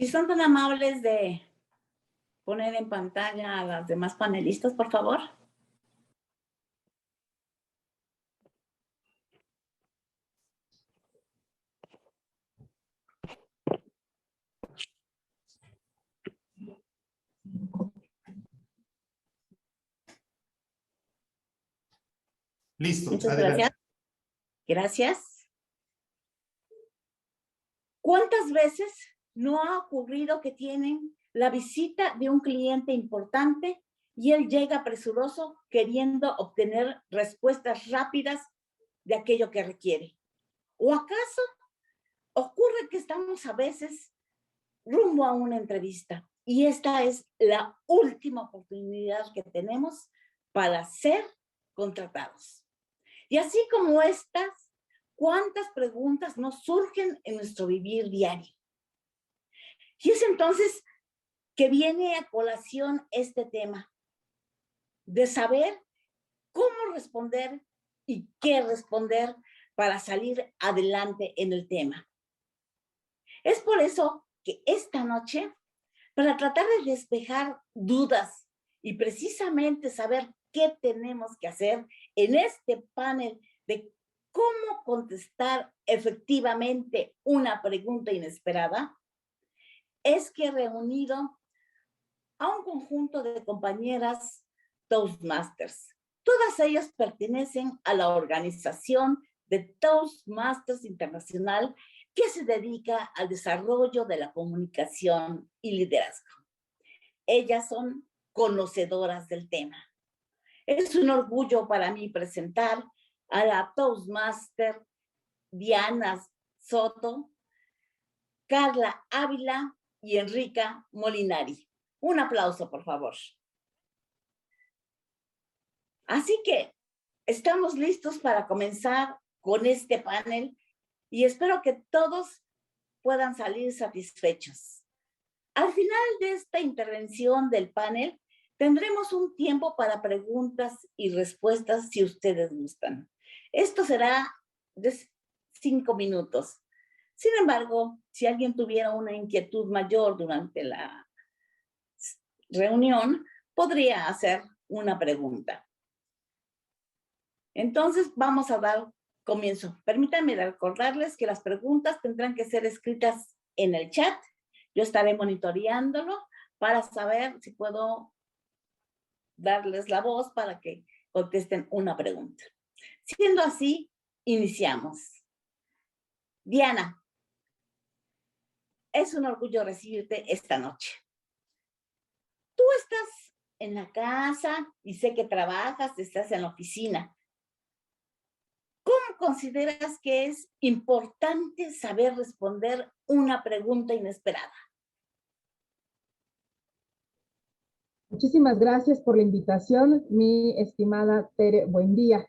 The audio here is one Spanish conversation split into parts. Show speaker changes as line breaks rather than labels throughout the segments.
Si son tan amables de poner en pantalla a las demás panelistas, por favor.
Listo,
Muchas
adelante.
gracias. Gracias. ¿Cuántas veces no ha ocurrido que tienen la visita de un cliente importante y él llega presuroso queriendo obtener respuestas rápidas de aquello que requiere? ¿O acaso ocurre que estamos a veces rumbo a una entrevista y esta es la última oportunidad que tenemos para ser contratados? Y así como estas, ¿cuántas preguntas nos surgen en nuestro vivir diario? Y es entonces que viene a colación este tema de saber cómo responder y qué responder para salir adelante en el tema. Es por eso que esta noche, para tratar de despejar dudas y precisamente saber qué tenemos que hacer en este panel de cómo contestar efectivamente una pregunta inesperada, es que he reunido a un conjunto de compañeras Toastmasters. Todas ellas pertenecen a la organización de Toastmasters Internacional que se dedica al desarrollo de la comunicación y liderazgo. Ellas son conocedoras del tema. Es un orgullo para mí presentar a la Toastmaster Diana Soto, Carla Ávila y Enrica Molinari. Un aplauso, por favor. Así que estamos listos para comenzar con este panel y espero que todos puedan salir satisfechos. Al final de esta intervención del panel, tendremos un tiempo para preguntas y respuestas si ustedes gustan. Esto será de 5 minutos. Sin embargo, si alguien tuviera una inquietud mayor durante la reunión, podría hacer una pregunta. Entonces, vamos a dar comienzo. Permítanme recordarles que las preguntas tendrán que ser escritas en el chat. Yo estaré monitoreándolo para saber si puedo darles la voz para que contesten una pregunta. Siendo así, iniciamos. Diana, es un orgullo recibirte esta noche. Tú estás en la casa y sé que trabajas, estás en la oficina. ¿Cómo consideras que es importante saber responder una pregunta inesperada?
Muchísimas gracias por la invitación, mi estimada Tere. Buen día.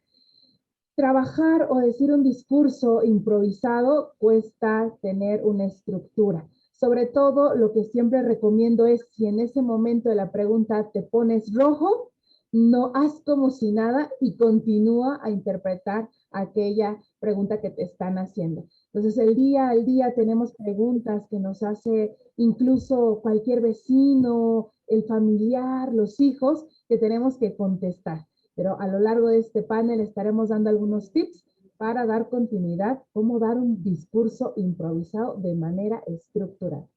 Trabajar o decir un discurso improvisado cuesta tener una estructura. Sobre todo, lo que siempre recomiendo es, si en ese momento de la pregunta te pones rojo, no haz como si nada y continúa a interpretar aquella pregunta que te están haciendo. Entonces, el día al día tenemos preguntas que nos hace incluso cualquier vecino, el familiar, los hijos, que tenemos que contestar. Pero a lo largo de este panel estaremos dando algunos tips para dar continuidad, cómo dar un discurso improvisado de manera estructurada.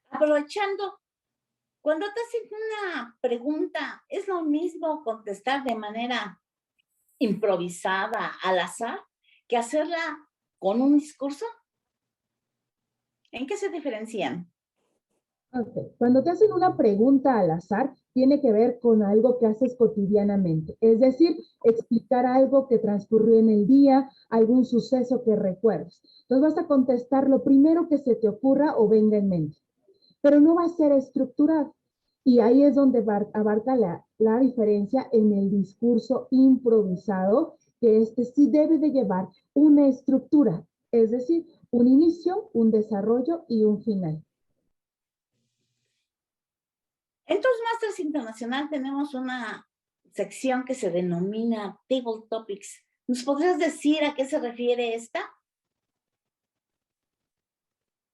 Aprovechando, cuando te hacen una pregunta, ¿es lo mismo contestar de manera improvisada, al azar, que hacerla con un discurso? ¿En qué se diferencian?
Okay. Cuando te hacen una pregunta al azar, tiene que ver con algo que haces cotidianamente. Es decir, explicar algo que transcurrió en el día, algún suceso que recuerdes. Entonces vas a contestar lo primero que se te ocurra o venga en mente. Pero no va a ser estructurado. Y ahí es donde abarca la diferencia en el discurso improvisado, que este sí debe de llevar una estructura. Es decir, un inicio, un desarrollo y un final.
En Toastmasters Internacional tenemos una sección que se denomina Table Topics. ¿Nos podrías decir a qué se refiere esta?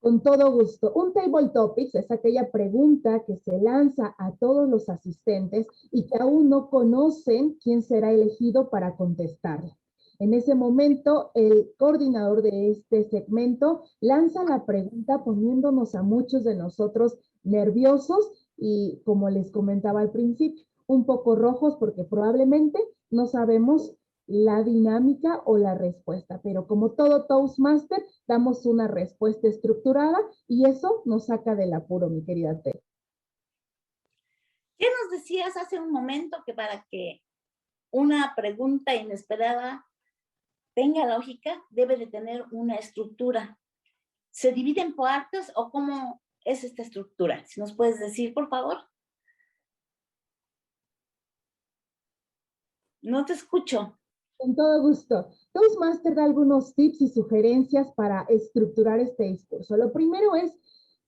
Con todo gusto. Un table topics es aquella pregunta que se lanza a todos los asistentes y que aún no conocen quién será elegido para contestarla. En ese momento, el coordinador de este segmento lanza la pregunta poniéndonos a muchos de nosotros nerviosos y, como les comentaba al principio, un poco rojos porque probablemente no sabemos la dinámica o la respuesta, pero como todo Toastmaster, damos una respuesta estructurada y eso nos saca del apuro, mi querida Tere.
¿Qué nos decías hace un momento que para que una pregunta inesperada tenga lógica, debe de tener una estructura? ¿Se divide en partes o cómo es esta estructura? Si nos puedes decir, por favor. No te escucho.
Con todo gusto. Toastmaster da algunos tips y sugerencias para estructurar este discurso. Lo primero es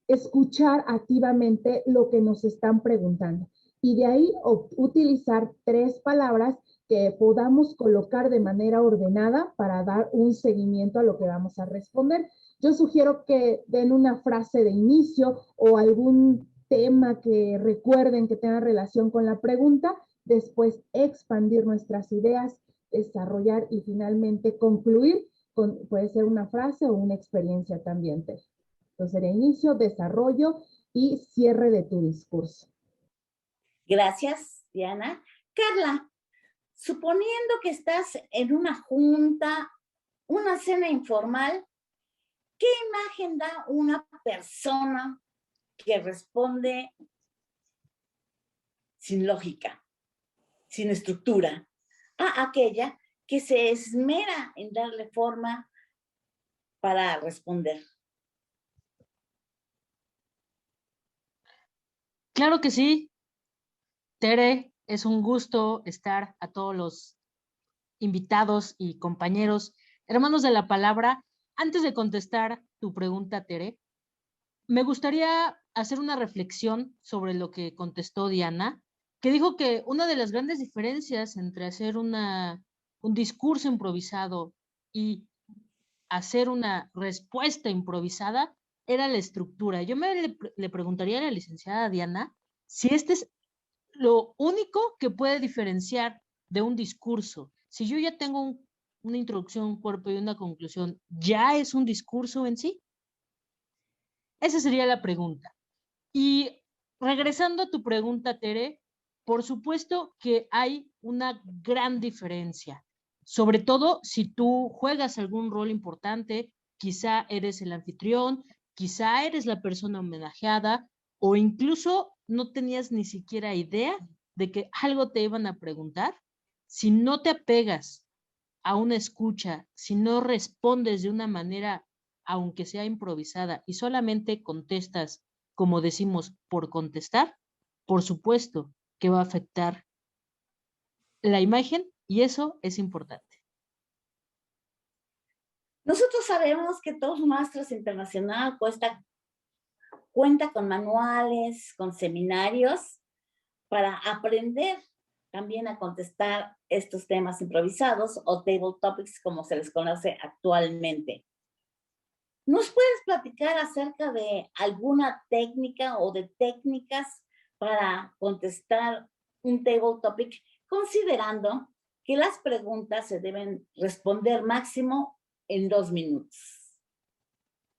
escuchar activamente lo que nos están preguntando y de ahí utilizar 3 palabras que podamos colocar de manera ordenada para dar un seguimiento a lo que vamos a responder. Yo sugiero que den una frase de inicio o algún tema que recuerden que tenga relación con la pregunta, después expandir nuestras ideas, desarrollar y finalmente concluir con, puede ser una frase o una experiencia también. Entonces sería inicio, desarrollo y cierre de tu discurso.
Gracias, Diana. Carla, suponiendo que estás en una junta, una cena informal, ¿qué imagen da una persona que responde sin lógica, sin estructura, a aquella que se esmera en darle forma para responder?
Claro que sí, Tere, es un gusto estar a todos los invitados y compañeros, hermanos de la palabra. Antes de contestar tu pregunta, Tere, me gustaría hacer una reflexión sobre lo que contestó Diana, que dijo que una de las grandes diferencias entre hacer un discurso improvisado y hacer una respuesta improvisada era la estructura. Yo le preguntaría a la licenciada Diana si este es lo único que puede diferenciar de un discurso. Si yo ya tengo una introducción, un cuerpo y una conclusión, ¿ya es un discurso en sí? Esa sería la pregunta. Y regresando a tu pregunta, Tere, por supuesto que hay una gran diferencia, sobre todo si tú juegas algún rol importante, quizá eres el anfitrión, quizá eres la persona homenajeada o incluso no tenías ni siquiera idea de que algo te iban a preguntar. Si no te apegas a una escucha, si no respondes de una manera, aunque sea improvisada, y solamente contestas, como decimos, por contestar, por supuesto que va a afectar la imagen y eso es importante.
Nosotros sabemos que Toastmasters Internacional cuenta con manuales, con seminarios para aprender también a contestar estos temas improvisados o table topics como se les conoce actualmente. ¿Nos puedes platicar acerca de alguna técnica o de técnicas para contestar un table topic, considerando que las preguntas se deben responder máximo en 2 minutos?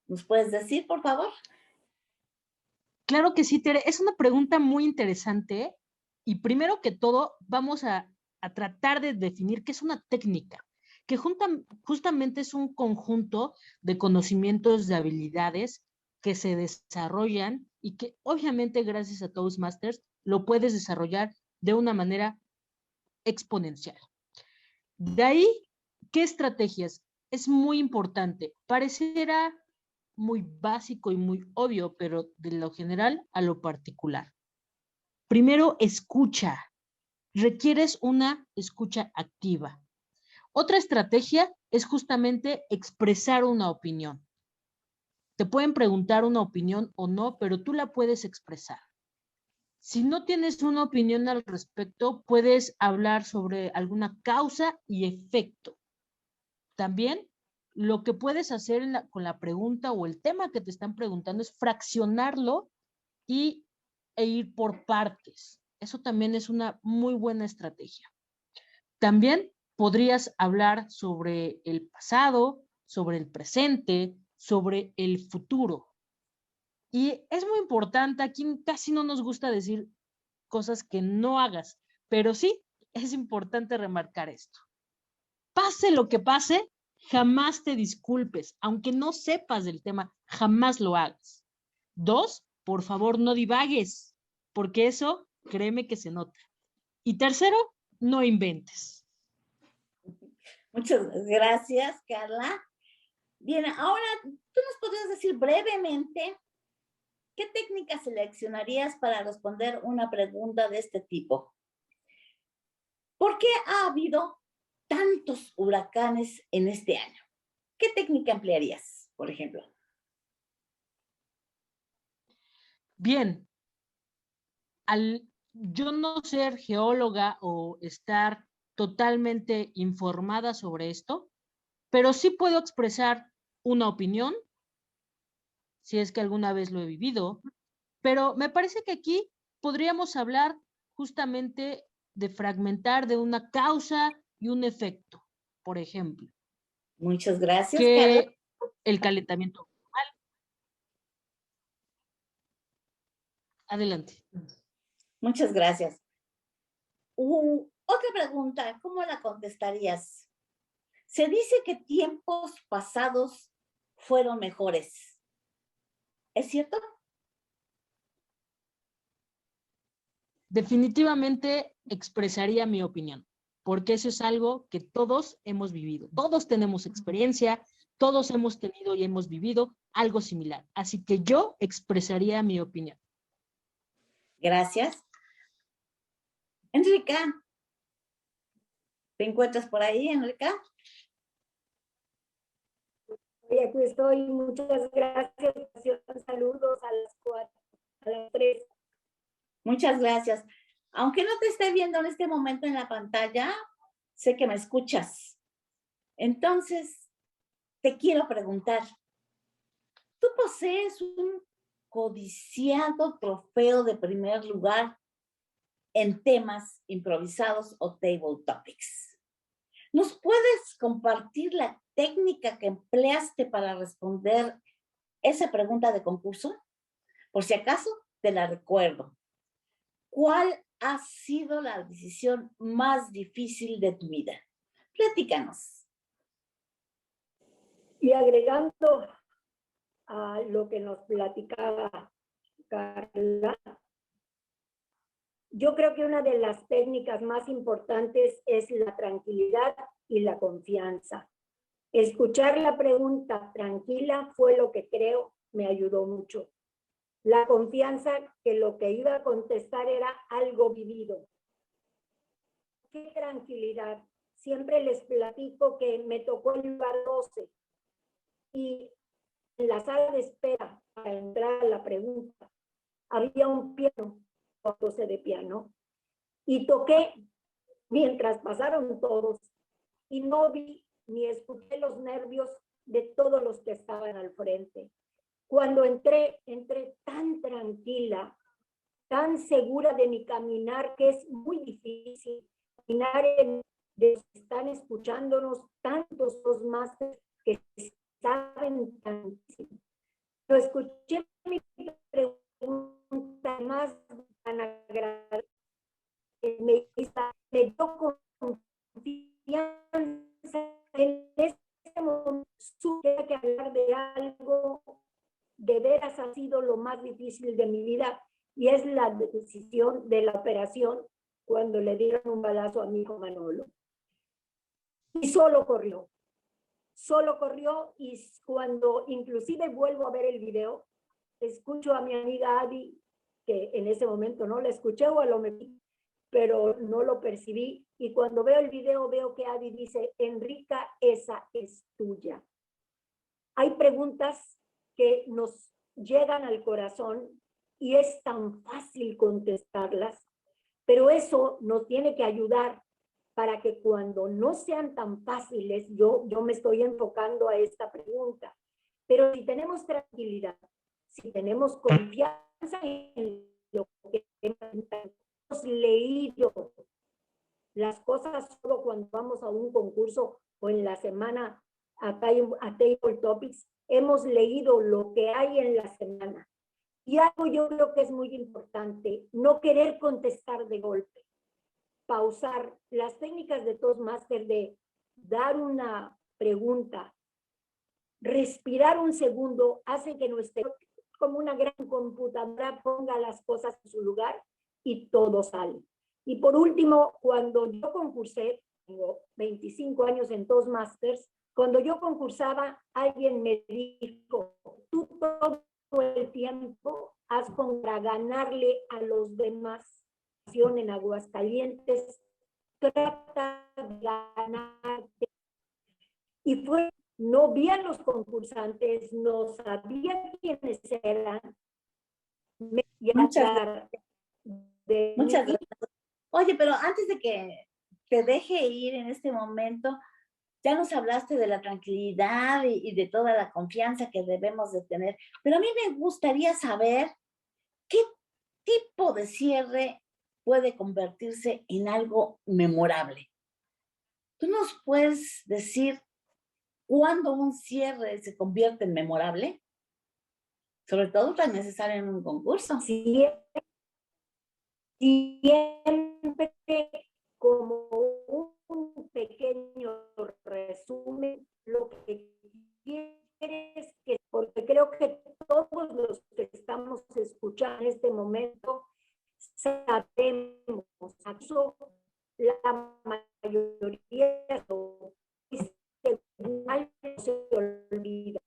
¿Nos puedes decir, por favor?
Claro que sí, Tere. Es una pregunta muy interesante y primero que todo vamos a tratar de definir qué es una técnica, que justamente es un conjunto de conocimientos, de habilidades que se desarrollan y que obviamente gracias a Toastmasters lo puedes desarrollar de una manera exponencial. De ahí, ¿qué estrategias? Es muy importante. Pareciera muy básico y muy obvio, pero de lo general a lo particular. Primero, escucha. Requieres una escucha activa. Otra estrategia es justamente expresar una opinión. Te pueden preguntar una opinión o no, pero tú la puedes expresar. Si no tienes una opinión al respecto, puedes hablar sobre alguna causa y efecto. También lo que puedes hacer con la pregunta o el tema que te están preguntando es fraccionarlo e ir por partes. Eso también es una muy buena estrategia. También podrías hablar sobre el pasado, sobre el presente, sobre el futuro. Y es muy importante, aquí casi no nos gusta decir cosas que no hagas, pero sí es importante remarcar esto. Pase lo que pase, jamás te disculpes, aunque no sepas del tema, jamás lo hagas. 2, por favor, no divagues, porque eso, créeme que se nota. Y tercero, no inventes.
Muchas gracias, Carla. Bien, ahora tú nos podrías decir brevemente qué técnica seleccionarías para responder una pregunta de este tipo. ¿Por qué ha habido tantos huracanes en este año? ¿Qué técnica emplearías, por ejemplo?
Bien, al yo no ser geóloga o estar totalmente informada sobre esto, pero sí puedo expresar una opinión, si es que alguna vez lo he vivido, pero me parece que aquí podríamos hablar justamente de fragmentar de una causa y un efecto, por ejemplo.
Muchas gracias, Carla.
Que el calentamiento global. Adelante.
Muchas gracias. Otra pregunta, ¿cómo la contestarías? Se dice que tiempos pasados fueron mejores. ¿Es cierto?
Definitivamente expresaría mi opinión, porque eso es algo que todos hemos vivido. Todos tenemos experiencia, todos hemos tenido y hemos vivido algo similar. Así que yo expresaría mi opinión.
Gracias. Enrica, ¿te encuentras por ahí, Enrica?
Y aquí estoy, muchas gracias. Saludos a las 4, a las 3.
Muchas gracias. Aunque no te esté viendo en este momento en la pantalla, sé que me escuchas. Entonces, te quiero preguntar, ¿tú posees un codiciado trofeo de primer lugar en temas improvisados o table topics? ¿Nos puedes compartir la técnica que empleaste para responder esa pregunta de concurso? Por si acaso, te la recuerdo. ¿Cuál ha sido la decisión más difícil de tu vida? Platícanos.
Y agregando a lo que nos platicaba Carla, yo creo que una de las técnicas más importantes es la tranquilidad y la confianza. Escuchar la pregunta tranquila fue lo que creo me ayudó mucho. La confianza que lo que iba a contestar era algo vivido. Qué tranquilidad. Siempre les platico que me tocó el lugar 12 y en la sala de espera para entrar a la pregunta había un piano, 12 de piano, y toqué mientras pasaron todos y no vi ni escuché los nervios de todos los que estaban al frente. Cuando entré tan tranquila, tan segura de mi caminar, que es muy difícil caminar de están escuchándonos tantos los más que saben tantísimo. Lo escuché mi pregunta más tan agradable, me dio confianza en este momento, supe que hablar de algo de veras ha sido lo más difícil de mi vida y es la decisión de la operación cuando le dieron un balazo a mi hijo Manolo. Y solo corrió y cuando inclusive vuelvo a ver el video, escucho a mi amiga Adi, que en ese momento no la escuché o lo metí, pero no lo percibí, y cuando veo el video veo que Adi dice, Enrica, esa es tuya. Hay preguntas que nos llegan al corazón y es tan fácil contestarlas, pero eso nos tiene que ayudar para que cuando no sean tan fáciles, yo me estoy enfocando a esta pregunta, pero si tenemos tranquilidad, si tenemos confianza en lo que hemos leído, las cosas solo cuando vamos a un concurso o en la semana a Table Topics, hemos leído lo que hay en la semana. Y algo yo creo que es muy importante, no querer contestar de golpe, pausar. Las técnicas de Toastmaster de dar una pregunta, respirar un segundo, hacen que nuestro, como una gran computadora, ponga las cosas en su lugar y todo sale. Y por último, cuando yo concursé, tengo 25 años en Toastmasters, cuando yo concursaba, alguien me dijo, tú todo el tiempo haz para ganarle a los demás. En Aguascalientes, trata de ganarte. Y fue, no vi a los concursantes, no sabía quiénes eran.
Muchas gracias. Oye, pero antes de que te deje ir en este momento, ya nos hablaste de la tranquilidad y de toda la confianza que debemos de tener, pero a mí me gustaría saber qué tipo de cierre puede convertirse en algo memorable. ¿Tú nos puedes decir cuándo un cierre se convierte en memorable? Sobre todo tan necesario en un concurso.
Sí, siempre como un pequeño resumen, lo que quieres que, porque creo que todos los que estamos escuchando en este momento sabemos, la mayoría se olvida.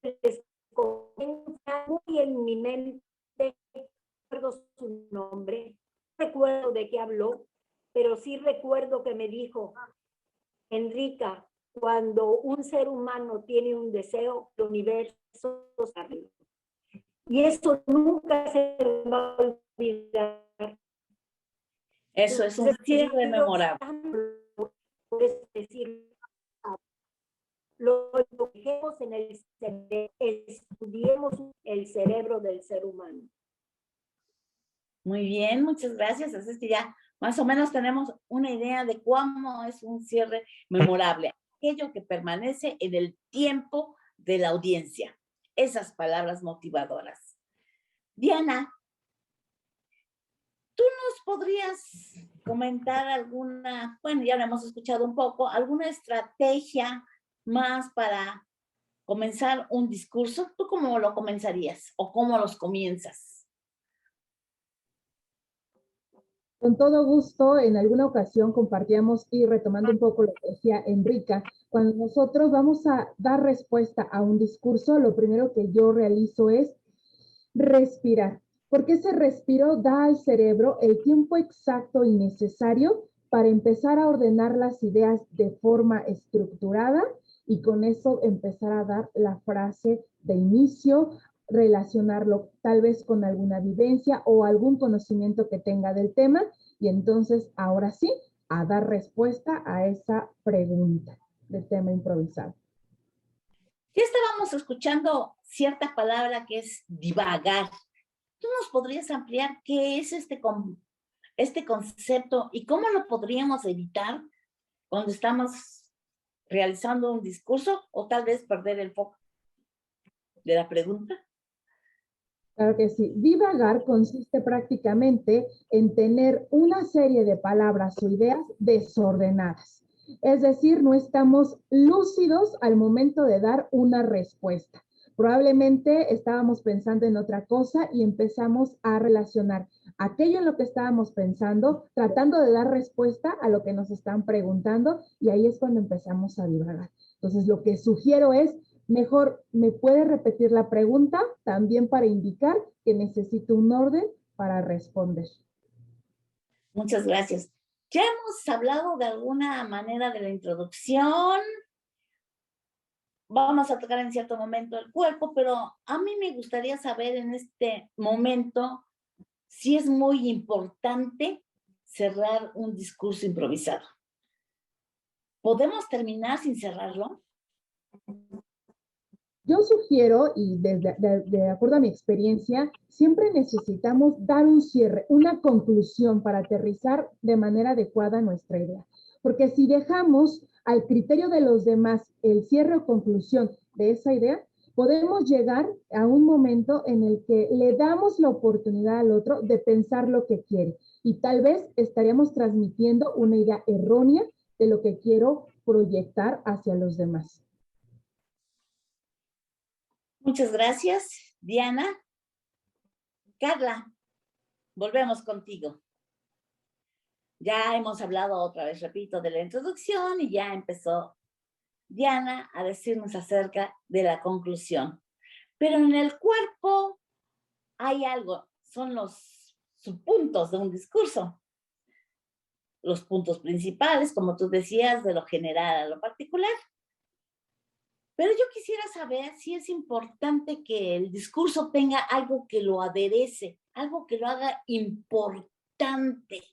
Les comienza muy en mi mente, recuerdo su nombre, no recuerdo de qué habló, pero sí recuerdo que me dijo, Enrica, cuando un ser humano tiene un deseo, el universo está arriba. Y eso nunca se va a olvidar.
Eso es un cierre memorable.
Es decir, lo dejemos en el cerebro, estudiemos el cerebro del ser humano.
Muy bien, muchas gracias. Así es que ya más o menos tenemos una idea de cómo es un cierre memorable. Aquello que permanece en el tiempo de la audiencia. Esas palabras motivadoras. Diana, ¿tú nos podrías comentar alguna, bueno, ya lo hemos escuchado un poco, alguna estrategia más para comenzar un discurso? ¿Tú cómo lo comenzarías o cómo los comienzas?
Con todo gusto, en alguna ocasión compartíamos y retomando un poco lo que decía Enrica, cuando nosotros vamos a dar respuesta a un discurso, lo primero que yo realizo es respirar, porque ese respiro da al cerebro el tiempo exacto y necesario para empezar a ordenar las ideas de forma estructurada y con eso empezar a dar la frase de inicio, relacionarlo tal vez con alguna vivencia o algún conocimiento que tenga del tema y entonces ahora sí, a dar respuesta a esa pregunta del tema improvisado.
Ya estábamos escuchando cierta palabra que es divagar. ¿Tú nos podrías ampliar qué es este concepto y cómo lo podríamos evitar cuando estamos realizando un discurso o tal vez perder el foco de la pregunta?
Claro que sí. Divagar consiste prácticamente en tener una serie de palabras o ideas desordenadas. Es decir, no estamos lúcidos al momento de dar una respuesta. Probablemente estábamos pensando en otra cosa y empezamos a relacionar aquello en lo que estábamos pensando, tratando de dar respuesta a lo que nos están preguntando y ahí es cuando empezamos a divagar. Entonces, lo que sugiero es mejor, ¿me puede repetir la pregunta? También para indicar que necesito un orden para responder.
Muchas gracias. Ya hemos hablado de alguna manera de la introducción. Vamos a tocar en cierto momento el cuerpo, pero a mí me gustaría saber en este momento si es muy importante cerrar un discurso improvisado. ¿Podemos terminar sin cerrarlo?
Yo sugiero, y de acuerdo a mi experiencia, siempre necesitamos dar un cierre, una conclusión para aterrizar de manera adecuada nuestra idea. Porque si dejamos al criterio de los demás el cierre o conclusión de esa idea, podemos llegar a un momento en el que le damos la oportunidad al otro de pensar lo que quiere. Y tal vez estaríamos transmitiendo una idea errónea de lo que quiero proyectar hacia los demás.
Muchas gracias, Diana. Carla, volvemos contigo. Ya hemos hablado otra vez, repito, de la introducción y ya empezó Diana a decirnos acerca de la conclusión. Pero en el cuerpo hay algo, son los subpuntos de un discurso. Los puntos principales, como tú decías, de lo general a lo particular. Pero yo quisiera saber si es importante que el discurso tenga algo que lo aderece, algo que lo haga importante.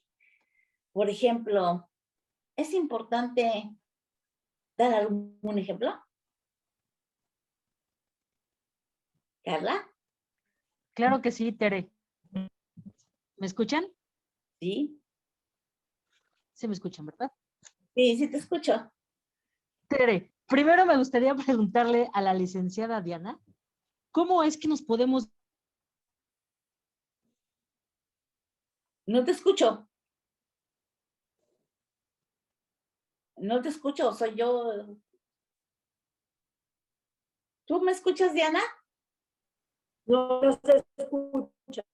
Por ejemplo, ¿es importante dar algún ejemplo? ¿Carla?
Claro que sí, Tere. ¿Me escuchan?
Sí.
Sí me escuchan, ¿verdad?
Sí, sí te escucho.
Tere, primero me gustaría preguntarle a la licenciada Diana, ¿cómo es que nos podemos...
No te escucho. No te escucho, soy yo. ¿Tú me escuchas, Diana?
No se escucha.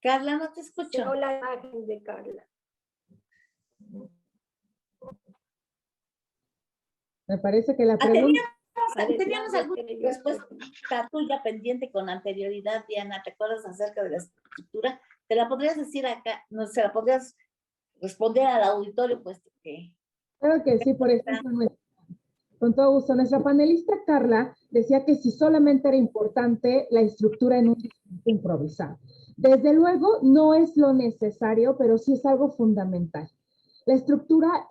Carla, no te escucho.
Veo la imagen de Carla.
Me parece que la pregunta...
Teníamos alguna respuesta tuya pendiente con anterioridad, Diana. ¿Te acuerdas acerca de la estructura? ¿Te la podrías decir acá? No, ¿se la podrías responder al auditorio? Pues que...
Claro que sí, por ejemplo, con todo gusto. Nuestra panelista Carla decía que si solamente era importante la estructura en un discurso improvisado. Desde luego, no es lo necesario, pero sí es algo fundamental. La estructura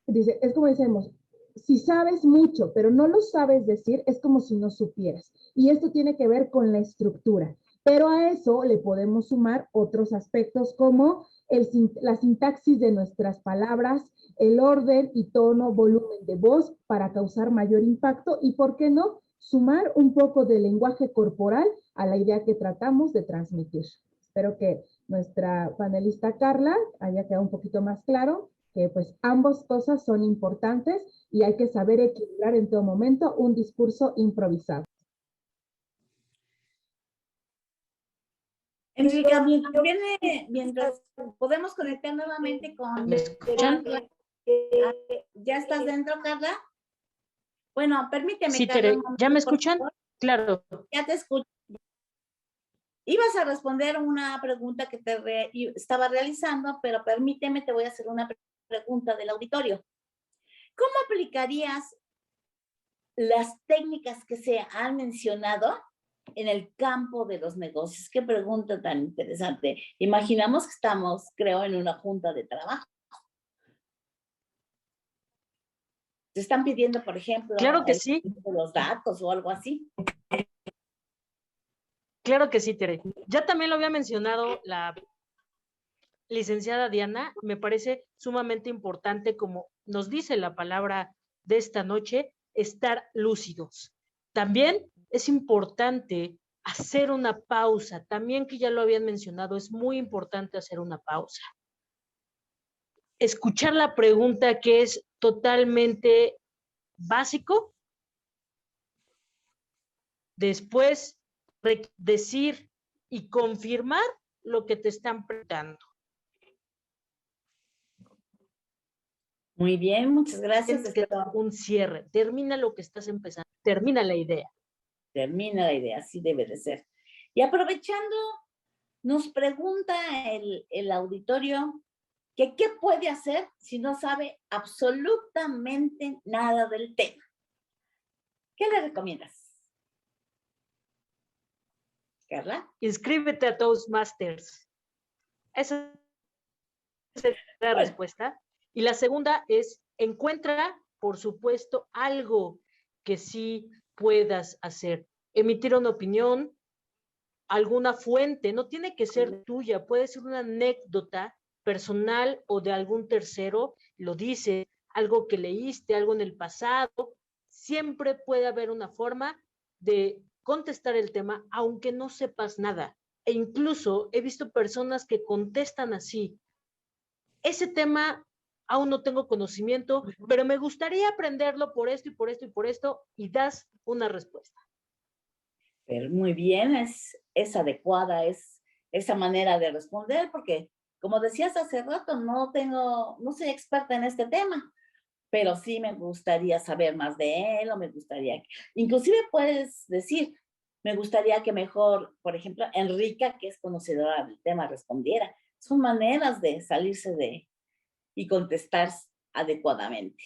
dice, es como decimos, si sabes mucho, pero no lo sabes decir, es como si no supieras. Y esto tiene que ver con la estructura. Pero a eso le podemos sumar otros aspectos como la sintaxis de nuestras palabras, el orden y tono, volumen de voz para causar mayor impacto y, ¿por qué no?, sumar un poco de lenguaje corporal a la idea que tratamos de transmitir. Espero que nuestra panelista Carla haya quedado un poquito más claro que pues ambas cosas son importantes y hay que saber equilibrar en todo momento un discurso improvisado.
Enrique, mientras podemos conectar nuevamente con...
¿Me escuchan?
¿Ya estás dentro, Carla? Bueno, permíteme,
Sí,
Carla,
Tere,
un momento,
¿ya me
por
escuchan?
favor.
Claro.
Ya te escucho. Ibas a responder una pregunta que estaba realizando, pero permíteme, te voy a hacer una pregunta del auditorio. ¿Cómo aplicarías las técnicas que se han mencionado en el campo de los negocios? Qué pregunta tan interesante. Imaginamos que estamos, creo, en una junta de trabajo. Te están pidiendo, por ejemplo,
Claro que sí.
los datos o algo así.
Claro que sí, Tere. Ya también lo había mencionado la licenciada Diana. Me parece sumamente importante, como nos dice la palabra de esta noche, estar lúcidos. También es importante hacer una pausa. También, que ya lo habían mencionado, es muy importante hacer una pausa. Escuchar la pregunta, que es totalmente básico. Después, decir y confirmar lo que te están preguntando.
Muy bien, muchas gracias.
Tienes que dar un cierre. Termina lo que estás empezando. Termina la idea.
Termina la idea, así debe de ser. Y aprovechando, nos pregunta el auditorio que qué puede hacer si no sabe absolutamente nada del tema. ¿Qué le recomiendas? Carla.
Inscríbete a Toastmasters. Esa es la respuesta. Y la segunda es, encuentra, por supuesto, algo que sí puedas hacer. Emitir una opinión, alguna fuente, no tiene que ser tuya, puede ser una anécdota personal o de algún tercero, lo dice, algo que leíste, algo en el pasado. Siempre puede haber una forma de contestar el tema, aunque no sepas nada. E incluso he visto personas que contestan así: ese tema aún no tengo conocimiento, pero me gustaría aprenderlo por esto y por esto y por esto, y das una respuesta.
Pero muy bien, es adecuada esa manera de responder, porque como decías hace rato, no soy experta en este tema, pero sí me gustaría saber más de él, o me gustaría, inclusive puedes decir, me gustaría que mejor, por ejemplo, Enrica, que es conocedora del tema, respondiera. Son maneras de salirse y contestar adecuadamente.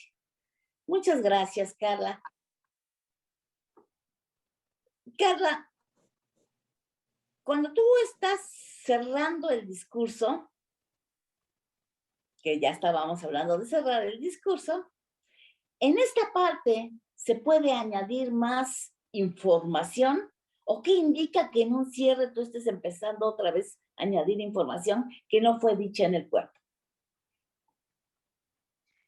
Muchas gracias, Carla. Carla, cuando tú estás cerrando el discurso, que ya estábamos hablando de cerrar el discurso, en esta parte se puede añadir más información, o qué indica que en un cierre tú estés empezando otra vez a añadir información que no fue dicha en el cuerpo.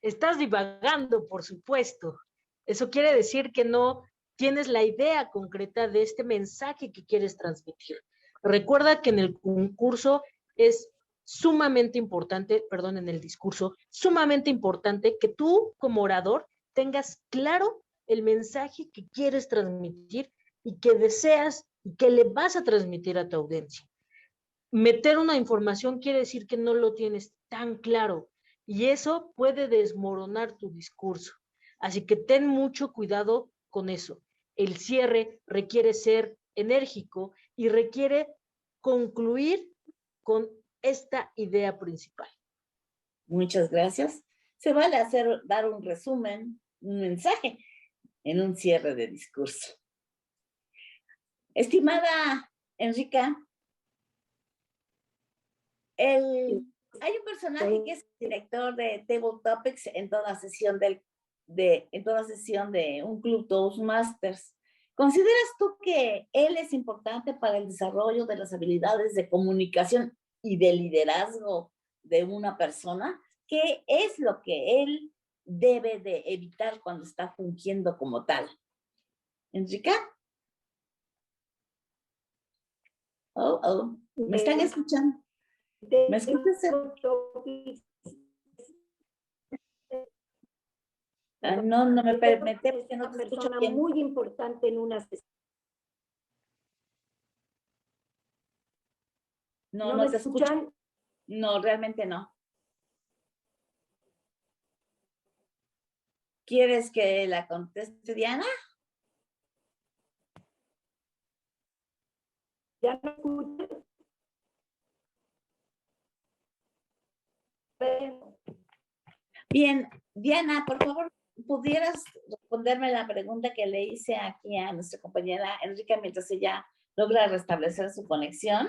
Estás divagando, por supuesto. Eso quiere decir que no tienes la idea concreta de este mensaje que quieres transmitir. Recuerda que en el concurso es sumamente importante, perdón, en el discurso, sumamente importante que tú como orador tengas claro el mensaje que quieres transmitir y que deseas y que le vas a transmitir a tu audiencia. Meter una información quiere decir que no lo tienes tan claro y eso puede desmoronar tu discurso. Así que ten mucho cuidado con eso. El cierre requiere ser enérgico y requiere concluir con esta idea principal.
Muchas gracias. Se vale dar un resumen, un mensaje en un cierre de discurso. Estimada Enrica, hay un personaje que es director de Table Topics en toda sesión de un club Toastmasters. ¿Consideras tú que él es importante para el desarrollo de las habilidades de comunicación y de liderazgo de una persona? ¿Qué es lo que él debe de evitar cuando está fungiendo como tal? ¿Enrica? ¿Me están escuchando? ¿Me escuchas? No me permite porque no te escucho bien.
Muy importante en una sesión.
No te escuchan. No, realmente no. ¿Quieres que la conteste Diana?
¿Ya me escuchan?
Bien, Diana, por favor, ¿pudieras responderme la pregunta que le hice aquí a nuestra compañera Enrica mientras ella logra restablecer su conexión?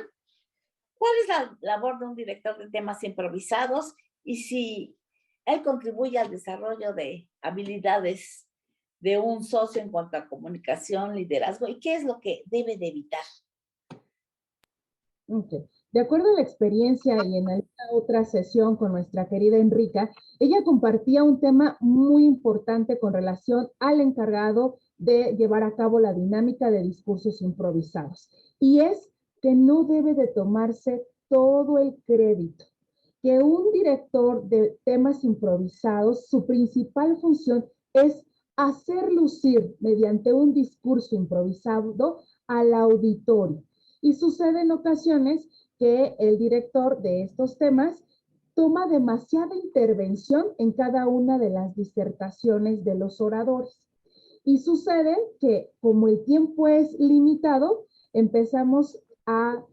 ¿Cuál es la labor de un director de temas improvisados y si él contribuye al desarrollo de habilidades de un socio en cuanto a comunicación, liderazgo, y qué es lo que debe de evitar?
Okay. De acuerdo a la experiencia y en alguna otra sesión con nuestra querida Enrica, ella compartía un tema muy importante con relación al encargado de llevar a cabo la dinámica de discursos improvisados. Y es que no debe de tomarse todo el crédito. Que un director de temas improvisados, su principal función es hacer lucir mediante un discurso improvisado al auditorio. Y sucede en ocasiones que el director de estos temas toma demasiada intervención en cada una de las disertaciones de los oradores. Y sucede que como el tiempo es limitado, empezamos a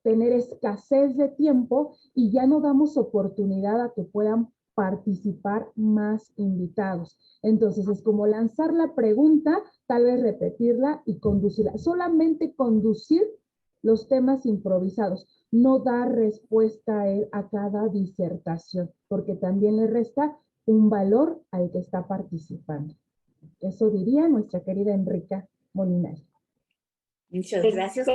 tener escasez de tiempo y ya no damos oportunidad a que puedan participar más invitados. Entonces es como lanzar la pregunta, tal vez repetirla y conducirla. Solamente conducir los temas improvisados, no dar respuesta a cada disertación, porque también le resta un valor al que está participando. Eso diría nuestra querida Enrica Molinari.
Muchas gracias.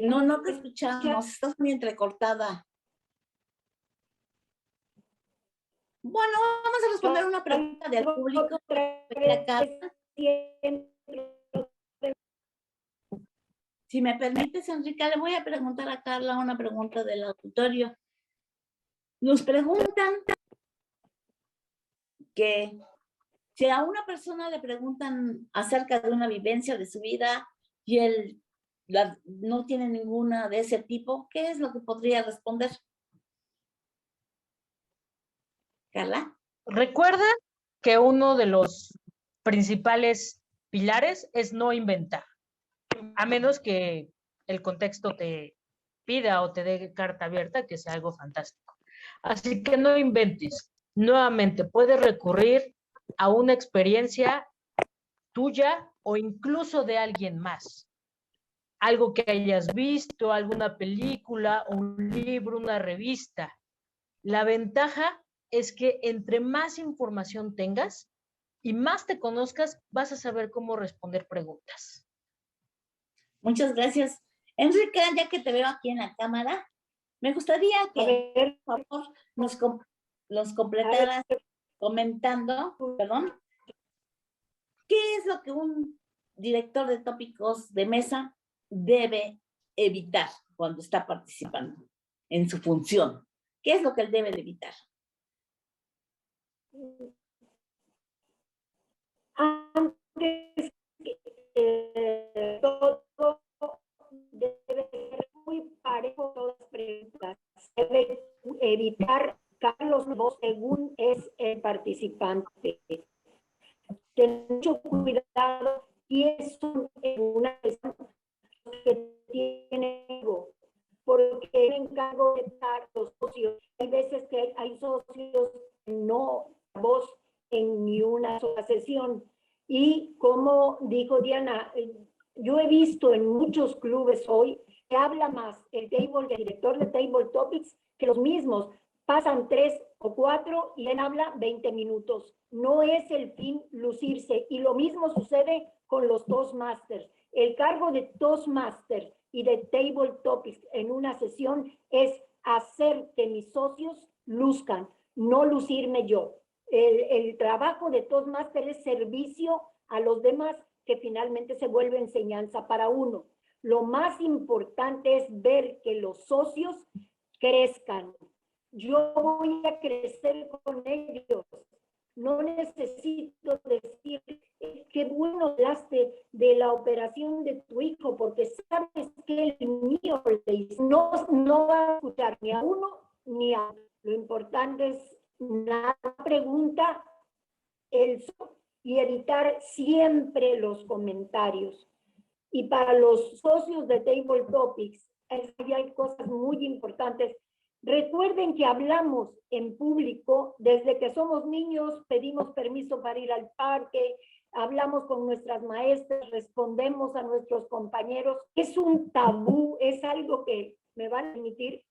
No te escuchamos, estás muy entrecortada. Bueno, vamos a responder una pregunta del público. Si me permites, Enrica, le voy a preguntar a Carla una pregunta del auditorio. Nos preguntan que si a una persona le preguntan acerca de una vivencia de su vida y él no tiene ninguna de ese tipo, ¿qué es lo que podría responder? Carla.
Recuerda que uno de los principales pilares es no inventar, a menos que el contexto te pida o te dé carta abierta que sea algo fantástico. Así que no inventes. Nuevamente, puedes recurrir a una experiencia tuya o incluso de alguien más. Algo que hayas visto, alguna película, un libro, una revista. La ventaja es que entre más información tengas y más te conozcas, vas a saber cómo responder preguntas.
Muchas gracias. Enrique, ya que te veo aquí en la cámara, me gustaría que, por favor, nos completaras comentando, perdón, ¿qué es lo que un director de tópicos de mesa debe evitar cuando está participando en su función? ¿Qué es lo que él debe de evitar?
Antes que todo debe ser muy parejo todas las preguntas. Debe evitar los dos según es el participante. Ten mucho cuidado y es una que tiene ego, porque me encargo de dar los socios. Hay veces que hay socios que no voz en ni una sola sesión. Y como dijo Diana, yo he visto en muchos clubes hoy que habla más el director de Table Topics que los mismos. Pasan 3 o 4 y él habla 20 minutos. No es el fin lucirse. Y lo mismo sucede con los Toastmasters. El cargo de Toastmaster y de Table Topics en una sesión es hacer que mis socios luzcan, no lucirme yo. El trabajo de Toastmaster es servicio a los demás, que finalmente se vuelve enseñanza para uno. Lo más importante es ver que los socios crezcan. Yo voy a crecer con ellos. No necesito decir qué bueno hablaste de la operación de tu hijo, porque sabes que el mío no va a escuchar ni a uno ni a otro. Lo importante es una pregunta y evitar siempre los comentarios. Y para los socios de Table Topics, hay cosas muy importantes. Recuerden que hablamos en público desde que somos niños, pedimos permiso para ir al parque, hablamos con nuestras maestras, respondemos a nuestros compañeros. Es un tabú, es algo que me van a permitir.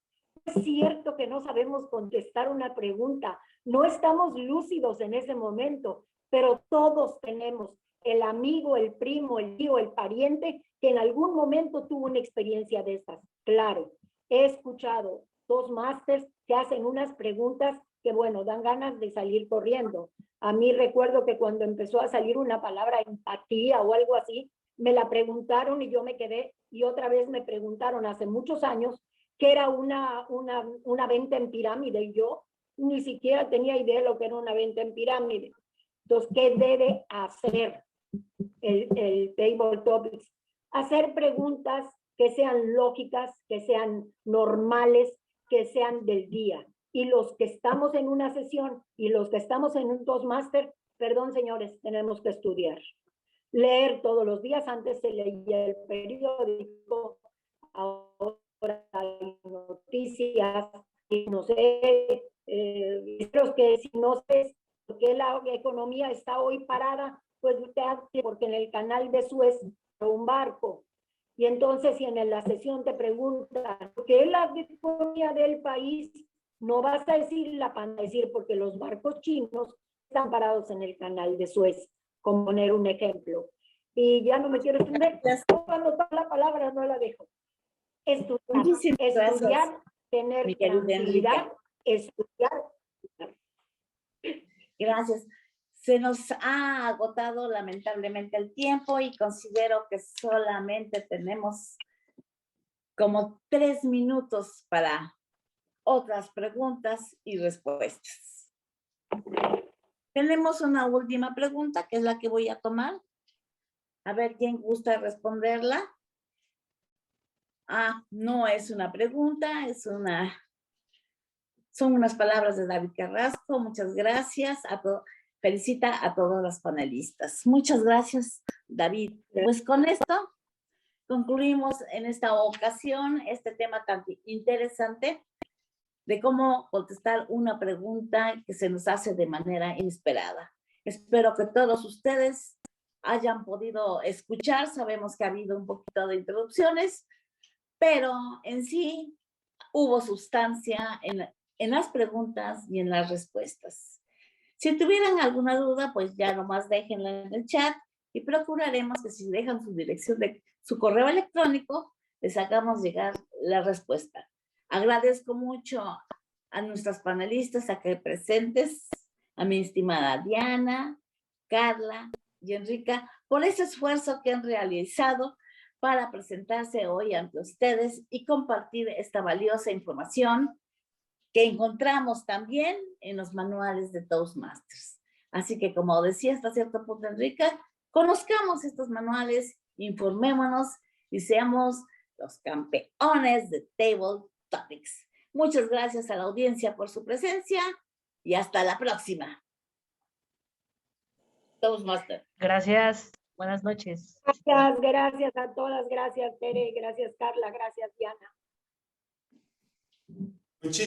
Es cierto que no sabemos contestar una pregunta, no estamos lúcidos en ese momento, pero todos tenemos el amigo, el primo, el tío, el pariente que en algún momento tuvo una experiencia de estas. Claro, he escuchado Toastmasters que hacen unas preguntas que, bueno, dan ganas de salir corriendo. A mí recuerdo que cuando empezó a salir una palabra empatía o algo así, me la preguntaron y yo me quedé, y otra vez me preguntaron hace muchos años que era una venta en pirámide, y yo ni siquiera tenía idea de lo que era una venta en pirámide. Entonces, ¿qué debe hacer el Table Topics? Hacer preguntas que sean lógicas, que sean normales, que sean del día. Y los que estamos en una sesión y los que estamos en un Toastmaster, perdón señores, tenemos que estudiar. Leer todos los días. Antes se leía el periódico, ahora hay noticias, y no sé, creo que si no sé por qué la economía está hoy parada, pues usted, porque en el canal de Suez un barco. Y entonces si en la sesión te preguntan ¿qué es la economía del país? No vas a decir la van a decir porque los barcos chinos están parados en el canal de Suez, como poner un ejemplo. Y ya no me quiero extender, cuando toda la palabra no la dejo. Estudiar,
Muchísimas gracias,
estudiar, tener
mi querida
tranquilidad, estudiar.
Gracias. Se nos ha agotado lamentablemente el tiempo y considero que solamente tenemos como 3 minutos para otras preguntas y respuestas. Tenemos una última pregunta, que es la que voy a tomar. A ver quién gusta responderla. No es una pregunta, son unas palabras de David Carrasco. Muchas gracias. Felicita a todos los panelistas. Muchas gracias, David. Pues con esto concluimos en esta ocasión este tema tan interesante de cómo contestar una pregunta que se nos hace de manera inesperada. Espero que todos ustedes hayan podido escuchar. Sabemos que ha habido un poquito de interrupciones, pero en sí hubo sustancia en las preguntas y en las respuestas. Si tuvieran alguna duda, pues ya nomás déjenla en el chat y procuraremos que si dejan su dirección de su correo electrónico, les hagamos llegar la respuesta. Agradezco mucho a nuestras panelistas aquí presentes, a mi estimada Diana, Carla y Enrica, por ese esfuerzo que han realizado para presentarse hoy ante ustedes y compartir esta valiosa información que encontramos también en los manuales de Toastmasters. Así que, como decía hasta cierto punto Enrica, conozcamos estos manuales, informémonos y seamos los campeones de Table Topics. Muchas gracias a la audiencia por su presencia y hasta la próxima. Toastmasters.
Gracias. Buenas noches.
Gracias a todas. Gracias, Tere. Gracias, Carla. Gracias, Diana.